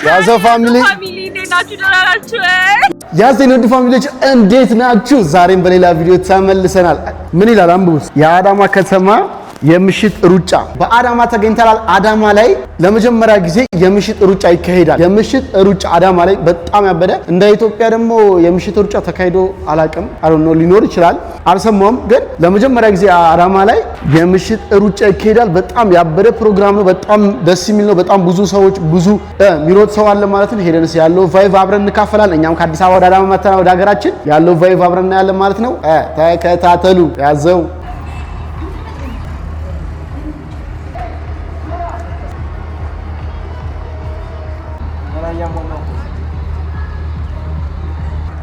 ያዘው ፋሚሊ ናችሁ ደህና ናችሁ? ያዘን ወድ ፋሚሊዎች እንዴት ናችሁ? ዛሬም በሌላ ቪዲዮ ተመልሰናል። ምን ይላል አንብቡት። የአዳማ ከተማ የምሽት ሩጫ በአዳማ ተገኝተናል። አዳማ ላይ ለመጀመሪያ ጊዜ የምሽት ሩጫ ይካሄዳል። የምሽት ሩጫ አዳማ ላይ በጣም ያበደ። እንደ ኢትዮጵያ ደግሞ የምሽት ሩጫ ተካሂዶ አላቅም። አሮኖ ሊኖር ይችላል አልሰማውም፣ ግን ለመጀመሪያ ጊዜ አዳማ ላይ የምሽት ሩጫ ይካሄዳል። በጣም ያበደ ፕሮግራም ነው። በጣም ደስ የሚል ነው። በጣም ብዙ ሰዎች ብዙ ሚሮጥ ሰው አለ ማለት ነው። ሄደንስ ያለው ቫይቭ አብረን እንካፈላለን። እኛም ከአዲስ አበባ ወደ አዳማ መተና ወደ ሀገራችን ያለው ቫይቭ አብረን እናያለን ማለት ነው። ተከታተሉ። ያዘው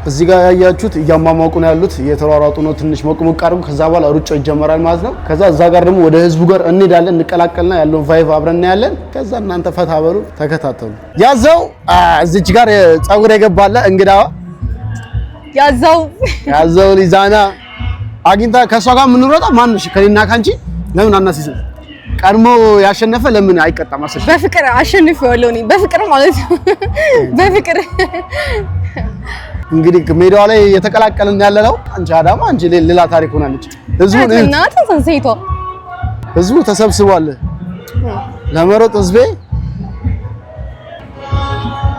እዚህ ጋር ያያችሁት እያማማቁ ነው ያሉት፣ እየተሯሯጡ ነው። ትንሽ ሞቅሞቅ አድርጉ፣ ከዛ በኋላ ሩጫው ይጀመራል ማለት ነው። ከዛ እዛ ጋር ደግሞ ወደ ህዝቡ ጋር እንሄዳለን፣ እንቀላቀልና ያለውን ቫይቭ አብረን እናያለን። ከዛ እናንተ ፈታ በሉ፣ ተከታተሉ። ያዘው እዚች ጋር ጸጉር የገባለ እንግዳዋ ያዘው ሊዛና አግኝታ ከሷ ጋር የምንሮጣ ማንሽ ከኔና ካንቺ ለምን አናሲስም? ቀድሞ ያሸነፈ ለምን አይቀጣም? አሰሽ በፍቅር አሸንፈዋለሁ እኔ በፍቅር ማለት ነው። በፍቅር እንግዲህ ሜዳዋ ላይ የተቀላቀልን ያለነው አንቺ አዳማ አንቺ ሌላ ታሪክ ሆናለች። ህዝቡ ተሰብስቧል ለመሮጥ። ህዝቤ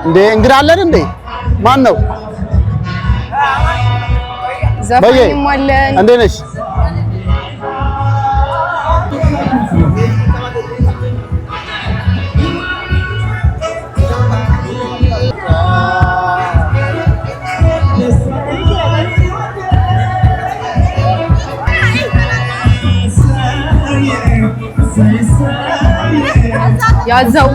እንዴ እንግዳ አለን እንዴ? ማን ነው? ዘፋኝም አለን። እንዴ ነሽ? ያዘው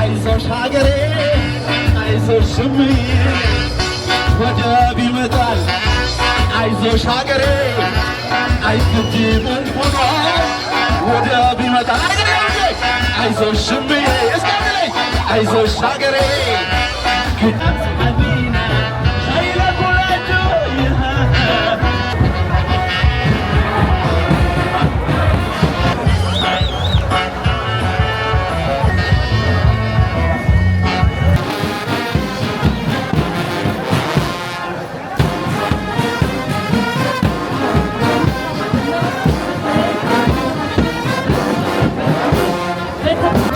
አይዞሽ ሀገሬ አይዞሽ ስምዬ ወደብ ይመጣል። አይዞሽ ሀገሬ አይገድመን ሆኖ ወደብ ይመጣል። አይዞሽ ስምዬ አይዞሽ ሀገሬ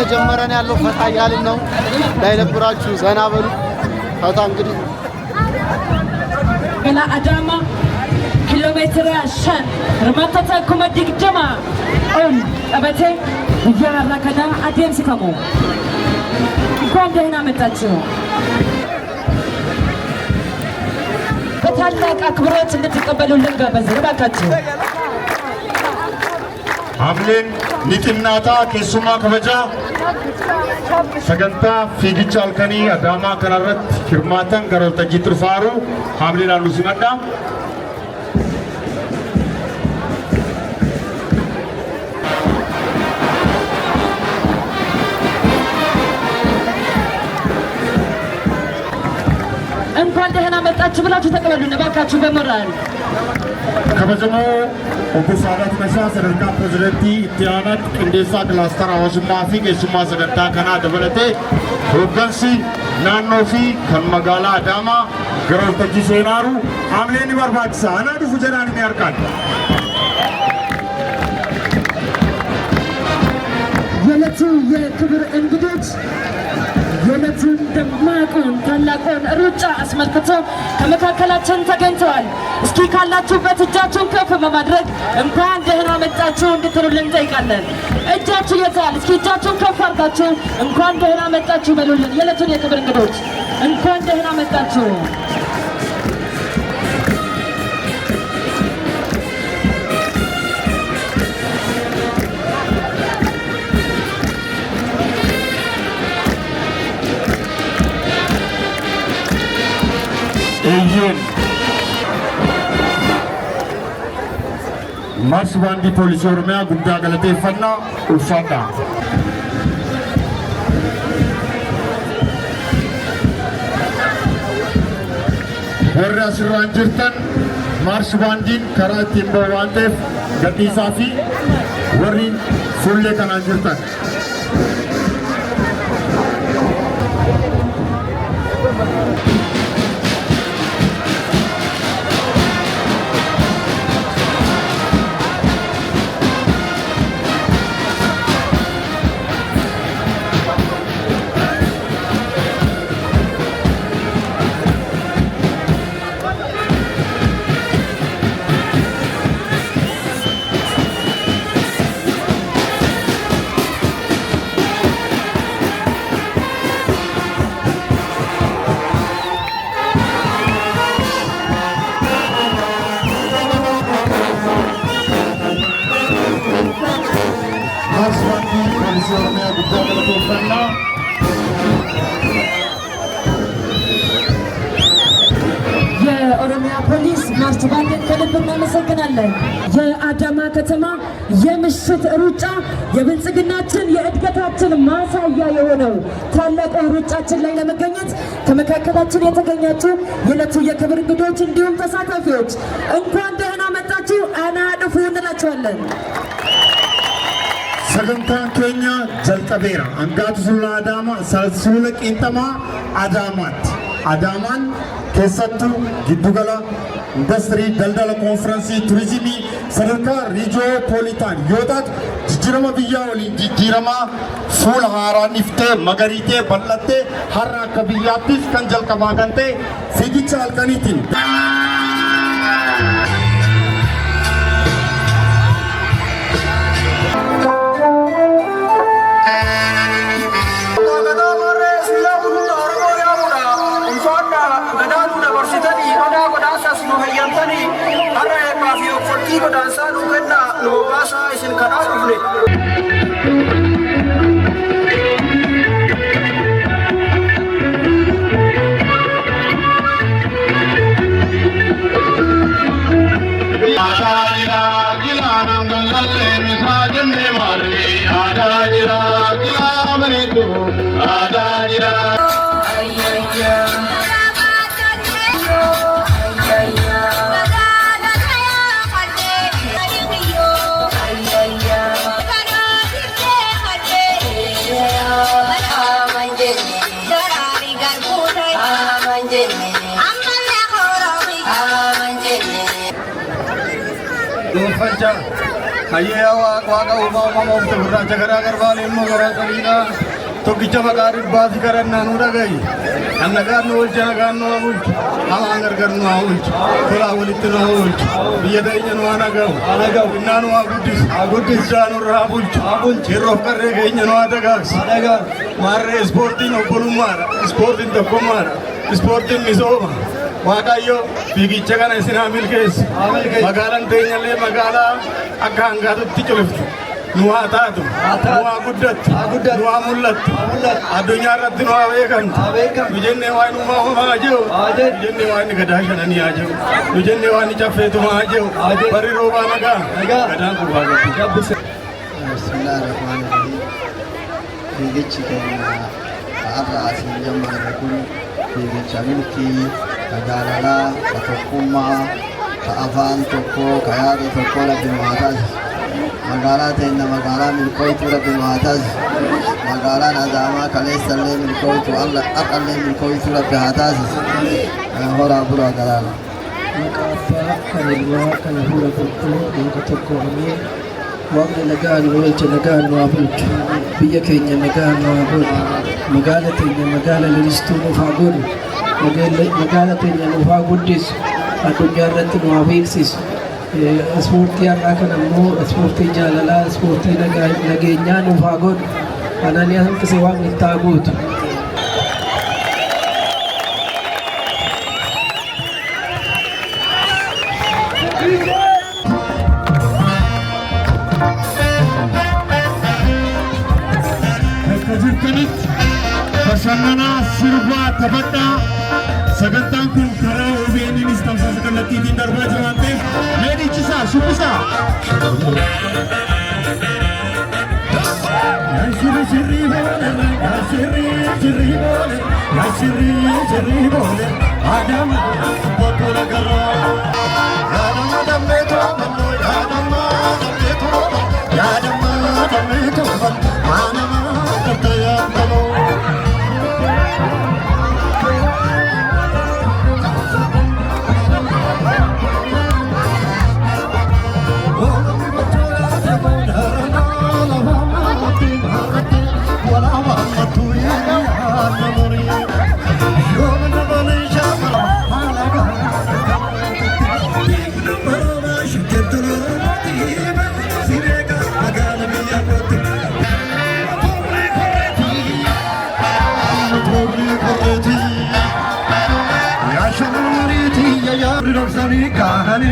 ተጀመረን ያለው ፈታ ያልን ነው። እንዳይደብራችሁ ዘና በሉ። ፈታ እንግዲህ ገና አዳማ ኪሎሜትር ሸን ርማተተ ኩመዲግ ጀማ ኦን ቀበቴ ይያራ ከዳ አዴም ሲከሙ እንኳን ደህና መጣችሁ። በታላቅ አክብሮት እንድትቀበሉልን ጋበዝን እባካችሁ። አብሌን ኒጥናታ ኬሱማ ከበጃ ሰገንታ ፊግቻ አልከኒ አዳማ ከነረት ፊርማተን ገረልተጂ ጥርፋሩ አብሌን አሉ ሲመዳ እንኳን ደህና መጣችሁ ብላችሁ ተቀበሉን እባካችሁ በሞራል ከበጀሞ ኦፊሳላት ነሳ ሰደርካ ፕሬዝዳንቲ ኢትያናት ቅንዴሳ ክላስተር አዋሽማ ፊ ኬሱማ ሰገንታ ከና ደበለቴ ሆገንሲ ናኖ ፊ ከመጋላ አዳማ ገረልተጂ ሴናሩ አምሌኒ በርባክሳ አናዱ ፍጀናን የሚያርቃል የዕለቱ የክብር እንግዶች የዕለቱን ደማቁን ታላቁን ሩጫ አስመልክቶ ከመካከላችን ተገኝተዋል። እስኪ ካላችሁበት እጃችሁን ከፍ በማድረግ እንኳን ደህና መጣችሁ እንድትሉልን እንጠይቃለን። እጃችሁ የታል? እስኪ እጃችሁን ከፍ አድርጋችሁ እንኳን ደህና መጣችሁ በሉልን። የዕለቱን የክብር እንግዶች እንኳን ደህና መጣችሁ። Masbandi polisi Oromiyaa guddaa galateeffannaa ulfaadha. warri asirraan jirtan maarsh baandiin karaa ittiin ba'u waan ta'eef gadhiisaa fi warri fuullee kanaan jirtan. የኦሮሚያ ፖሊስ ማርሽ ባንድን ከልብ እናመሰግናለን። የአዳማ ከተማ የምሽት ሩጫ የብልጽግናችን የእድገታችን ማሳያ የሆነው ታላቁ ሩጫችን ላይ ለመገኘት ከመካከላችን የተገኛችሁ የዕለቱ የክብር እንግዶች እንዲሁም ተሳታፊዎች እንኳን ደህና መጣችሁ አናድፉ እንላችኋለን። Sagantaan keenya jalqabeera. Hangaatu sulula Adaamaa sulula Qiinxamaa Adaamaatti. Adaamaan keessattuu giddugala industirii daldala koonfiraansii turizimii sadarkaa riijiyoopolitaan yoo taatu jijjiirama biyyaa waliin jijjiiramaa fuula haaraan iftee magariitee bal'attee har'a akka biyyaattis kan jalqabaa kan ta'e fiigicha halkaniitiin. Fajar, hayya waaqa uumama of gurraacha garaa garbaan immoo garaa qabiidha. Tokkicha maqaa dhibbaati karannaa nu dhagayi. Kan nagaan nu oolcha nagaan nu haa bulchu. Hamaan gargar nu haa bulchu. Tolaa walitti nu haa bulchu. Biyya teenya nu haa nagahu. Innaa nu haa guddisu. Guddisaa nurra haa bulchu. Yeroof qarree keenya nu haa dagaagsu. Maarree ispoortiin obbolummaadha. Ispoortiin tokkummaadha. Ispoortiin misooma. Waaqayyo fiigicha kana isin haa milkeessu. Magaalaan teenyallee magaalaa akka hangaatutti culuftu. Nu haa taatu. Nu haa guddattu. Nu haa mul'attu. Addunyaa irratti nu haa beekamtu. Nu jennee waan uumaa homaa jiru. Nu jennee waan gadaa shananii haa jiru. Nu jennee waan caffeetumaa haa jiru. Bari roobaa nagaa. Gadaan gurbaa gabbu. Bismillahirrahmanirrahim. Fiigichi keenya har'a asiin jammarre kun fiigicha milkii magaalaa ka tokkummaa ka afaan tokko ka yaada tokko rabbi nu haa taasisu. Magaalaa teenya magaalaa milkooytu rabbi nu haa taasisu. Magaalaan Adaamaa kaleessallee milkooytu har'allee milkooytu rabbi haa taasisu. Horaa bulaa galaana. Maqaa abbaa kan ilmaa kan hafuura qulqulluu bakka tokko amee waaqni nagaan nu oolche nagaan nu haa bulchu. Biyya keenya nagaan nu haa godhu. Magaala teenya magaala lalistuu nuuf haa godhu. Magaala teenya nuuf haa guddisu. Addunyaa irratti nu haa beeksisu. Ispoortii har'aa kana immoo ispoortii jaalalaa, ispoortii nageenyaa nuuf haa godhu. Ananii hanqise waaqni itti haa guutu. Bashannanaa sirbaa taphadhaa sagantaan kun karaa OBN'nis tamsaasa kallattiitiin darbaa jira waan ta'eef mee dhiichisaa shubbisaa. Shirri boole Adama Arorsani kahani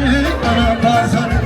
anapasani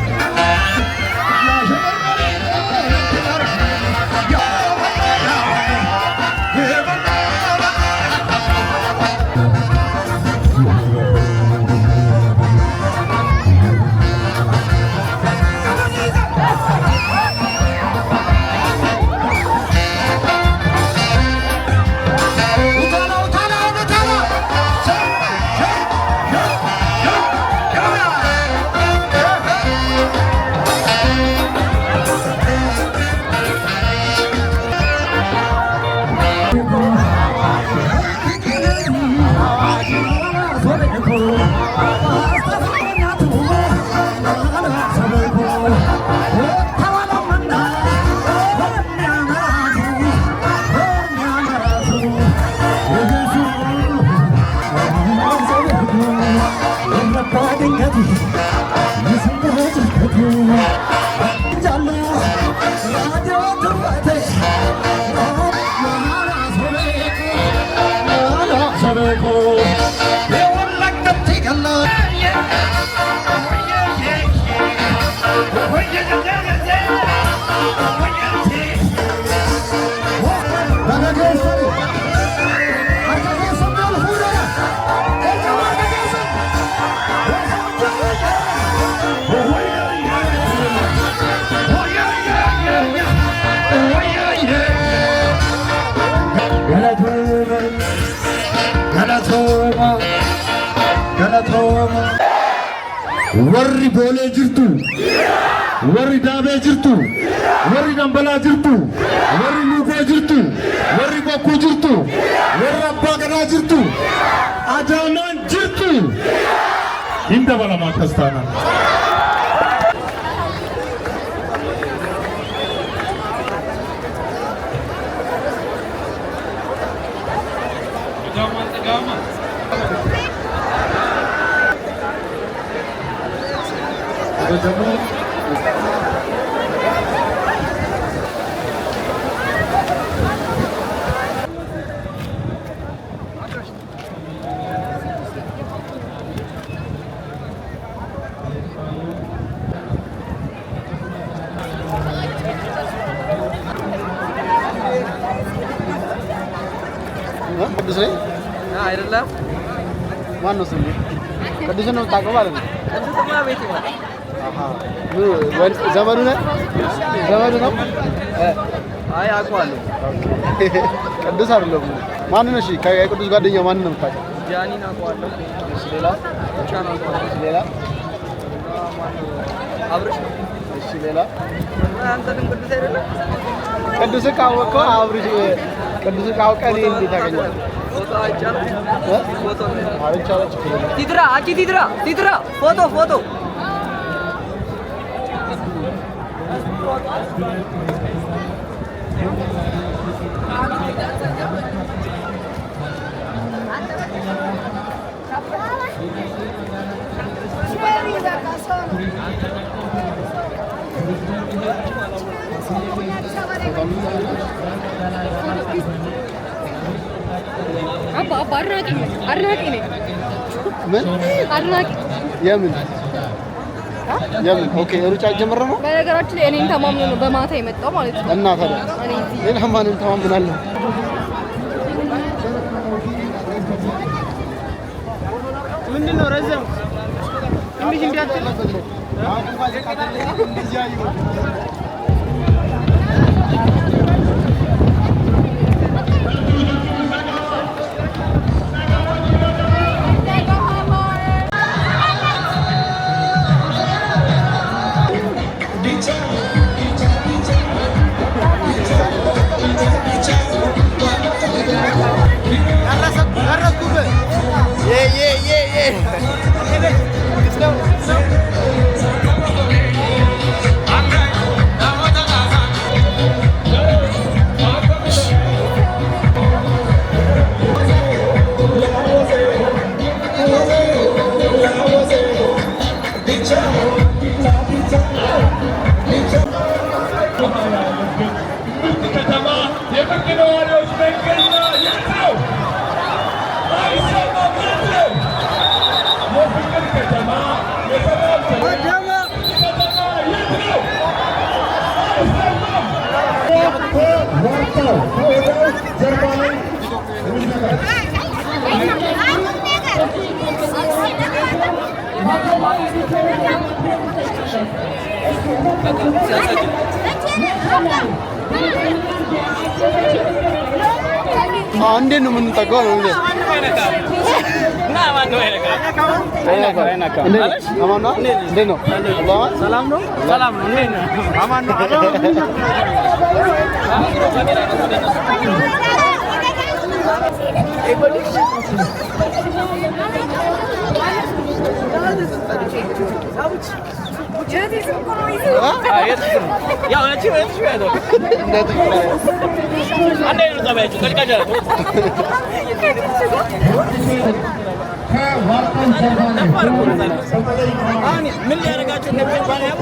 warri boole jirtu warri daabee jirtu warri dambalaa jirtu warri luugoo jirtu warri bokkuu jirtu warri abbaa gadaa jirtu ajaanaan jirtu hin dabalamaa akkas taanaan. ቅዱስ ነኝ አይደለም። ማነው ስሙ? ቅዱስ ነው የምታውቀው ማለት ነው? ቅዱስማ ቤት ይሆናል። ዘመዱ ነህ? ዘመዱ ነው? አይ አውቀዋለሁ። ቅዱስ አይደለም። ማንን? እሺ ከቅዱስ ጓደኛው ማንን ነው የምታውቀው? ጃኒን አውቀዋለሁ። እሺ ሌላ? ብቻ ነው አውቀዋለሁ። ሌላ? አብርሽ። እሺ ሌላ? አንተ ግን ቅዱስ አይደለም? ቅዱስ ካወቀው አብርሽ ቅዱስ ካወቀ እኔ እንዴት አገኘው? ፎቶ አይቻልም። ፎቶ አልቻለች። ቲትራ አኪ ቲትራ ፎቶ አባ አድናቂ ነኝ። ምን አድናቂ? የምን? ኦኬ ሩጫ ጀመረ ነው። በነገራችን ላይ እኔን ተማምኖ ነው በማታ የመጣው ማለት ነው። እና ታዲያ ሌላ ማንን ተማምናለሁ? ምንድነው ረዘም እንዴ እንዲያተለ Yeah. አንዴ ነው የምንጠጋው ነው እንዴ? እንዴት ነው? ሰላም ነው? ሰላም ነው። እንዴት ነው? አማን ነው። ምን ሊያደርጋቸው እንደሚባል ያው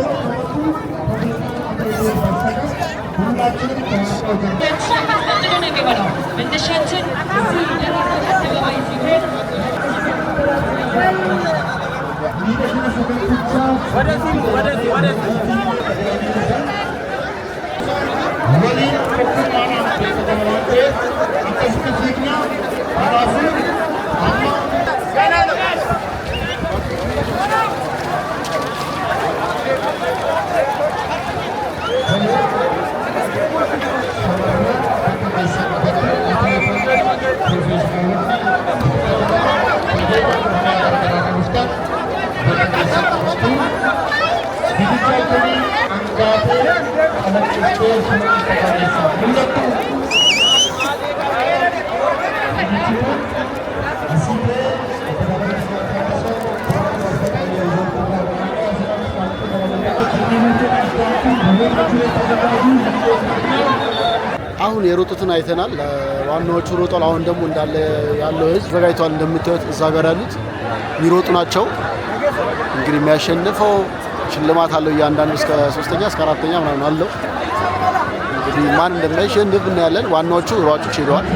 አሁን የሮጡትን አይተናል። ዋናዎቹ ሮጠው አሁን ደግሞ እንዳለ ያለው ህዝብ ዘጋይቷል። እንደምታዩት እዛ ጋር ያሉት የሚሮጡ ናቸው። እንግዲህ የሚያሸንፈው ሽልማት አለው። እያንዳንዱ እስከ 3ኛ እስከ 4ኛ ምናምን አለው። እንግዲህ ማን እንደሚያሸንፍ እናያለን። ዋናዎቹ ሯጮች ሄደዋል።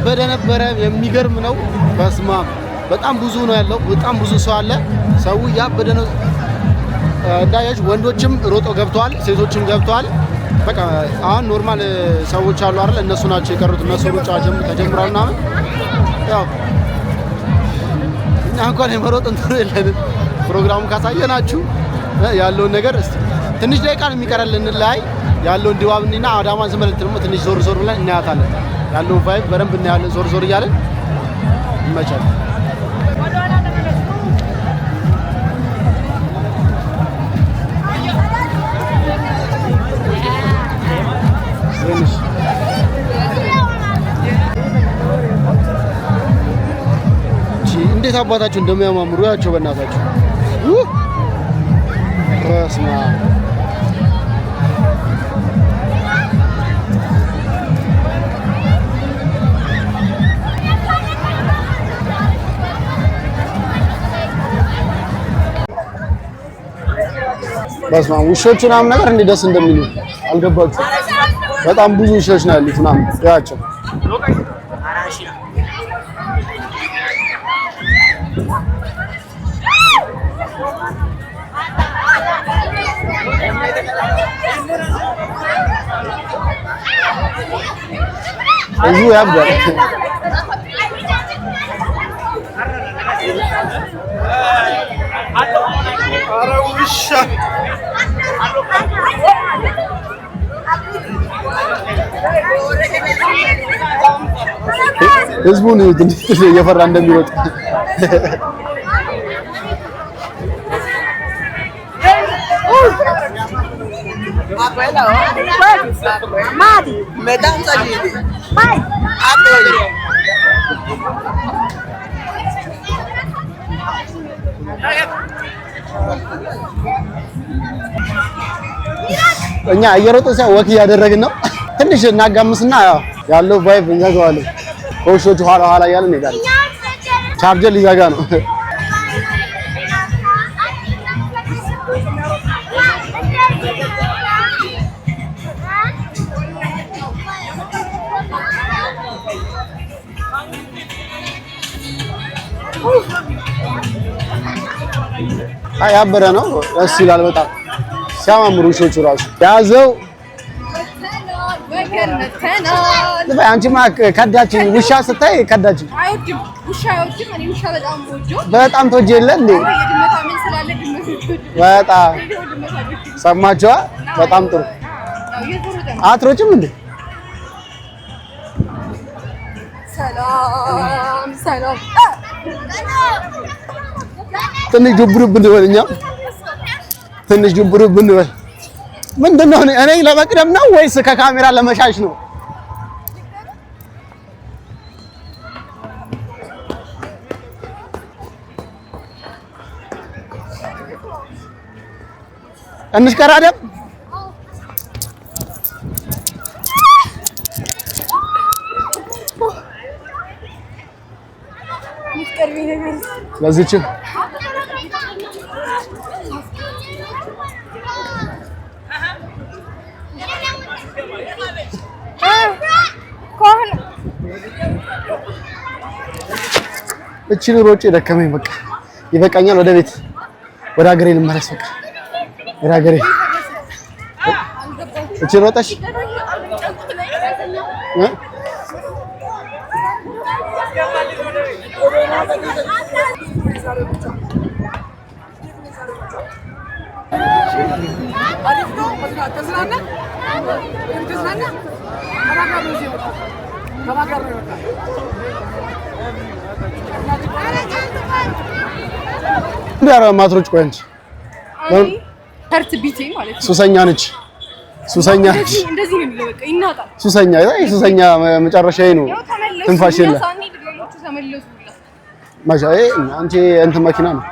ያበደ ነበረ። የሚገርም ነው። በስማ በጣም ብዙ ነው ያለው። በጣም ብዙ ሰው አለ። ሰው ያበደ ነው። እንዳያችሁ ወንዶችም ሮጦ ገብተዋል፣ ሴቶችም ገብተዋል። በቃ አሁን ኖርማል ሰዎች አሉ አይደል? እነሱ ናቸው የቀሩት። እነሱ ሩጫ ተጀምሯልና ያው እኛ እንኳን የመሮጥ እንትን የለንም። ፕሮግራሙን ካሳየናችሁ ያለውን ነገር እስቲ ትንሽ ደቂቃ ነው የሚቀረን እንላይ ያለውን ድባብና አዳማን ስመልከት ደግሞ ትንሽ ዞር ዞር ብለን እናያታለን። ያለውን ቫይብ በደንብ እናያለን። ዞር ዞር እያለን ይመቻል። እንዴት አባታችሁ እንደሚያማምሩ ያቸው በእናታችሁ በስመ አብ በስመ አብ ውሾቹ ምናምን ነገር እንዴት ደስ እንደሚሉ አልገባችሁ። በጣም ብዙ ውሾች ነው ያሉት ምናምን ያቸው እዩ ያብዳል። ህዝቡን እየፈራ እንደሚወጣ እኛ እየሮጥን ሳይሆን ወክ እያደረግን ነው። ትንሽ እናጋምስና ያለው ቫይብ እንዘጋዋለን። ከውሾቹ ኋላ ኋላ እያልን እንሄዳለን። ቻርጀር ሊዘጋ ነው። ያበረ ነው። ደስ ይላል በጣም ሲያማምሩ ውሾቹ ራሱ ያዘው። አንቺማ ከዳችኝ። ውሻ ስታይ ከዳችኝ። በጣም ተወጅ የለ እንዴ? በጣም ሰማችኋ? በጣም ጥሩ። አትሮጭም እንዴ? ሰላም ሰላም። ትንሽ ጅብሩብ እንበል እኛ ትንሽ ጅብሩብ እንበል። ምንድነው እኔ ለመቅደም ነው ወይስ ከካሜራ ለመሻሽ ነው? እንሽከራደም። ለዚች እቺን ሮጬ ደከመኝ። በቃ ይበቃኛል። ወደ ቤት ወደ ሀገሬ ልመለስ። በቃ ወደ ሀገሬ። እቺን ሮጠሽ እንዲያረ ማትሮጭ ቆይ እንጂ ሀርት ቢቴ ማለት ነው። ሱሰኛ ነች። ሱሰኛ ነች። እንደዚህ ነው የሚለው። በቃ ይናጣል። ሱሰኛ ሱሰኛ መጨረሻዬ ነው። ትንፋሽ የለ ማሻዬ አንቺ እንትን መኪና ነው።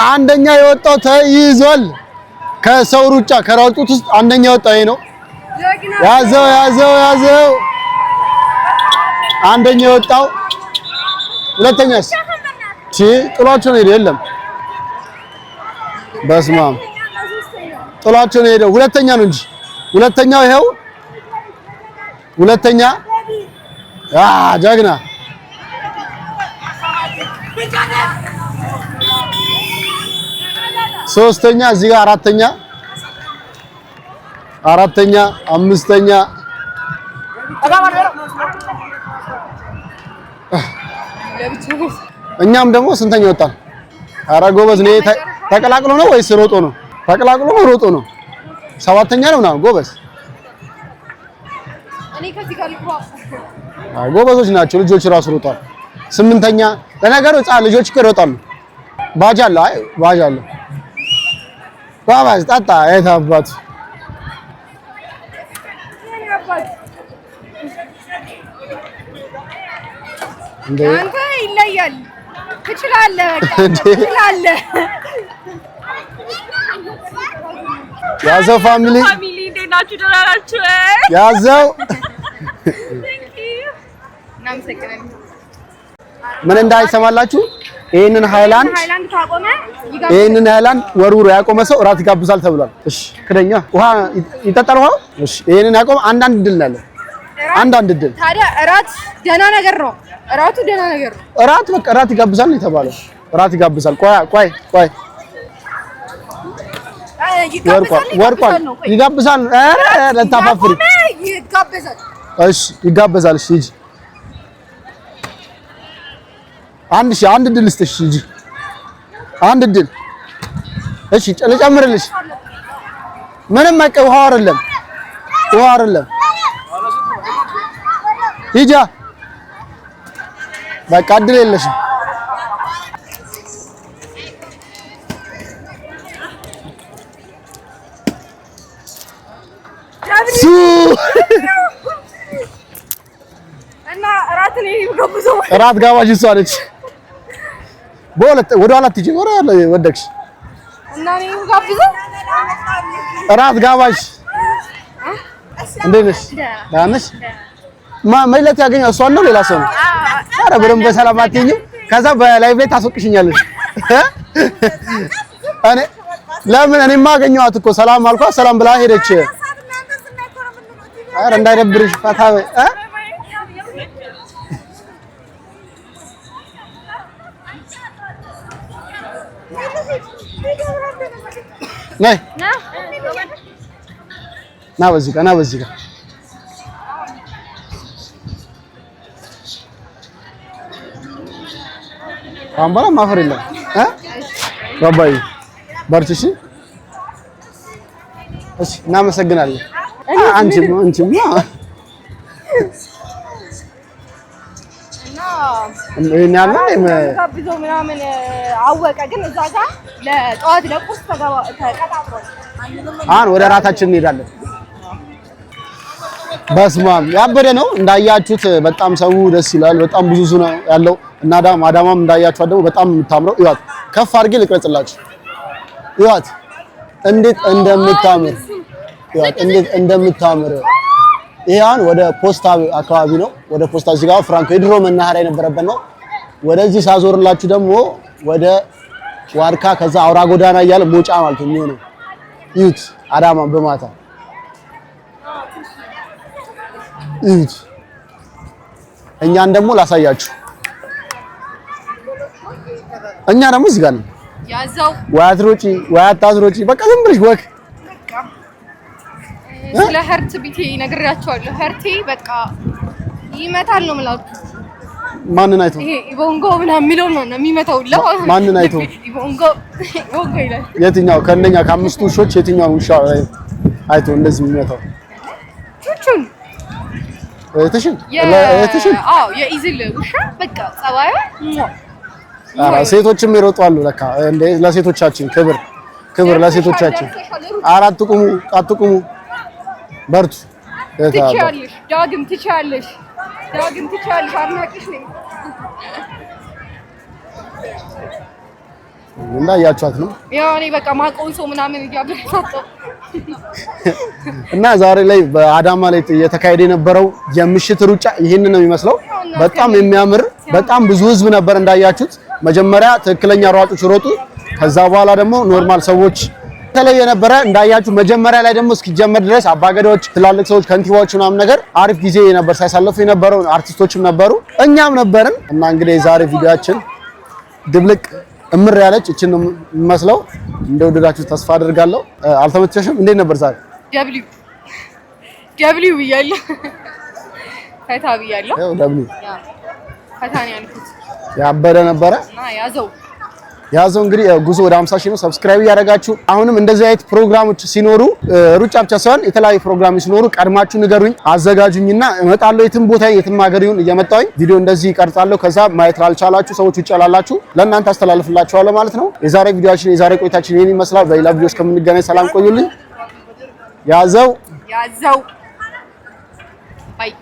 አንደኛ የወጣው ተይዟል። ከሰው ሩጫ ከራውጡት ውስጥ አንደኛ የወጣው ይሄ ነው። ያዘው ያዘው ያዘው። አንደኛ የወጣው ሁለተኛስ ጥሏቸው ነው የለም በስማም ጥሏቸው ነው ሄደው። ሁለተኛ ነው እንጂ ሁለተኛው ይሄው ሁለተኛ ጀግና ሶስተኛ እዚህ ጋር አራተኛ አምስተኛ እኛም ደግሞ ስንተኛ ወጣን? ኧረ ጎበዝ ነው። ተቀላቅሎ ነው ወይስ ሮጦ ነው? ተቀላቅሎ ነው ሮጦ ነው? ሰባተኛ ነው ምናምን ጎበዝ። ጎበዞች ናቸው ልጆች ራሱ ሮጧል። ስምንተኛ ለነገሩ ህፃን ልጆች እኮ ይሮጣሉ። ባጅ አለ ጎበዝ ጠጣ የታባቱ አንተ ይለያል። ትችላለህ ትችላለህ። ያዘው ፋሚሊ እንዴት ናችሁ? ደህና ናችሁ? ያዘው ምን እንዳይሰማላችሁ ይሄንን ሃይላንድ ወርውሮ ያቆመ ሰው እራት ይጋብዛል ተብሏል። እሺ ክደኛ ውሃ ይጠጣል። ውሃ እሺ ይሄንን ያቆመ አንዳንድ ድል አለ። አንዳንድ ድል ታዲያ እራት ደህና ነገር ነው። እራቱ ደህና ነገር ነው። እራት በቃ እራት ይጋብዛል የተባለው እራት ይጋብዛል። ቆይ ወርቋል ይጋብዛል። ኧረ ለታፋፍሪ ይጋብዛል። እሺ ይጋብዛል። እሺ ሂጂ አንድ ድል ስትሽ ሂጂ አንድ ድል። እሺ ልጨምርልሽ። ምንም በቃ ውሃ አይደለም ሂጂ በቃ ድል የለሽም። እና እራት ጋባዥ እሷ ነች። ወደ ኋላ ትጂ ወደቅሽ እና እኔ ጋብዘው እራት ጋባዥ እንዴት ነሽ? ደህና ነሽ? መለት ያገኘው እሷን ነው ሌላ ሰው ነው? ኧረ በደንብ በሰላም አትይኝም? ከዛ በላይቭ ላይ ታስወቅሽኛለሽ። ለምን እኔማ አገኘኋት እኮ ሰላም አልኳት፣ ሰላም ብላ ሄደች። ኧረ እንዳይደብርሽ ፈታ በይ። ነይ ና በዚህ ጋር አምባላ ማፈር የለም ባባይ በርቺ። እሺ እናመሰግናለን። አንቺማ እና ጋብዘው ምናምን አወቀ። ግን እዛ ጋር ለጠዋት ለቁርስ ተቀጣጥሯል። አሁን ወደ ራታችን እንሄዳለን። በስማም ያበደ ነው እንዳያችሁት። በጣም ሰው ደስ ይላል። በጣም ብዙ ሰው ነው ያለው እና አዳማም እንዳያችኋት ደግሞ በጣም የምታምረው ይዋት ከፍ አድርጌ ልቅረጽላችሁ። ይዋት እንዴት እንደምታምር ይሄ አሁን ወደ ፖስታ አካባቢ ነው። ወደ ፖስታ እዚህ ጋር ፍራንኮ የድሮ መናኸሪያ የነበረበት ነው። ወደዚህ ሳዞርላችሁ ደግሞ ወደ ዋርካ ከዛ አውራ ጎዳና እያለ ሞጫ ማለት ነው የሚሆነው። ይሁት አዳማ በማታ ይሁት። እኛን ደግሞ ላሳያችሁ። እኛ ደግሞ እዚህ ጋር ነው ያዛው። ወይ አትሮጪ ወይ አታዝሮጪ በቃ ዝም ብለሽ ወክ ስለ ሀርት ቢቲ ነግሬያቸዋለሁ። ሀርቴ በቃ ይመታል ነው የምላችሁ። ማንን አይቶ? ይሄ ኢቦንጎ ምናምን የሚለው ነው የሚመታው። ማንን አይቶ? ኢቦንጎ ይላል። የትኛው ከእነኛ ከአምስቱ ውሾች የትኛው ውሻ አይቶ እንደዚህ የሚመታው? ቹቹን እህትሽን? አዎ የኢዝል ውሻ በቃ ጸባዩ ሴቶችም ይሮጣሉ ለካ። እንደ ለሴቶቻችን ክብር ለሴቶቻችን። አትቁሙ በርቱ። ትችያለሽ ዳግም ትችያለሽ። አድናቂሽ ነኝ። እንዳያችኋት ነው ያው እኔ በቃ ማቆን ሰው ምናምን እያበረታታው እና ዛሬ ላይ በአዳማ ላይ የተካሄደ የነበረው የምሽት ሩጫ ይሄንን ነው የሚመስለው። በጣም የሚያምር በጣም ብዙ ህዝብ ነበር እንዳያችሁት። መጀመሪያ ትክክለኛ ሯጮች ሮጡ። ከዛ በኋላ ደግሞ ኖርማል ሰዎች ተለየ ነበረ። እንዳያችሁ መጀመሪያ ላይ ደግሞ እስኪጀመር ድረስ አባገዳዎች፣ ትላልቅ ሰዎች፣ ከንቲባዎች ምናምን ነገር አሪፍ ጊዜ ነበር ሳይሳለፉ የነበረው። አርቲስቶችም ነበሩ እኛም ነበርን እና እንግዲህ የዛሬ ቪዲዮአችን ድብልቅ እምር ያለች እቺን ነው መስለው እንደወደዳችሁ ተስፋ አደርጋለሁ። አልተመቸሽም? እንዴት ነበር ዛሬ? ደብሊው ብያለሁ። ፈታ ብያለሁ። ደብሊው ፈታ ነው ያልኩት። ያበደ ነበረ እና ያዘው እንግዲህ ጉዞ ወደ 50 ሺህ ነው። ሰብስክራይብ ያደረጋችሁ አሁንም እንደዚህ አይነት ፕሮግራሞች ሲኖሩ ሩጫ ብቻ ሳይሆን የተለያዩ ፕሮግራሞች ሲኖሩ ቀድማችሁ ንገሩኝ፣ አዘጋጁኝና እመጣለሁ። የትም ቦታ የትም ሀገር ይሁን እየመጣሁኝ ቪዲዮ እንደዚህ ቀርጻለሁ። ከዛ ማየት ላልቻላችሁ ሰዎች ውጭ ያላላችሁ ለእናንተ አስተላልፍላችኋለሁ ማለት ነው። የዛሬ ቪዲዮአችን የዛሬ ቆይታችን ይሄን ይመስላል። በሌላ ቪዲዮ እስከምንገናኝ ሰላም ቆዩልኝ። ያዘው ባይ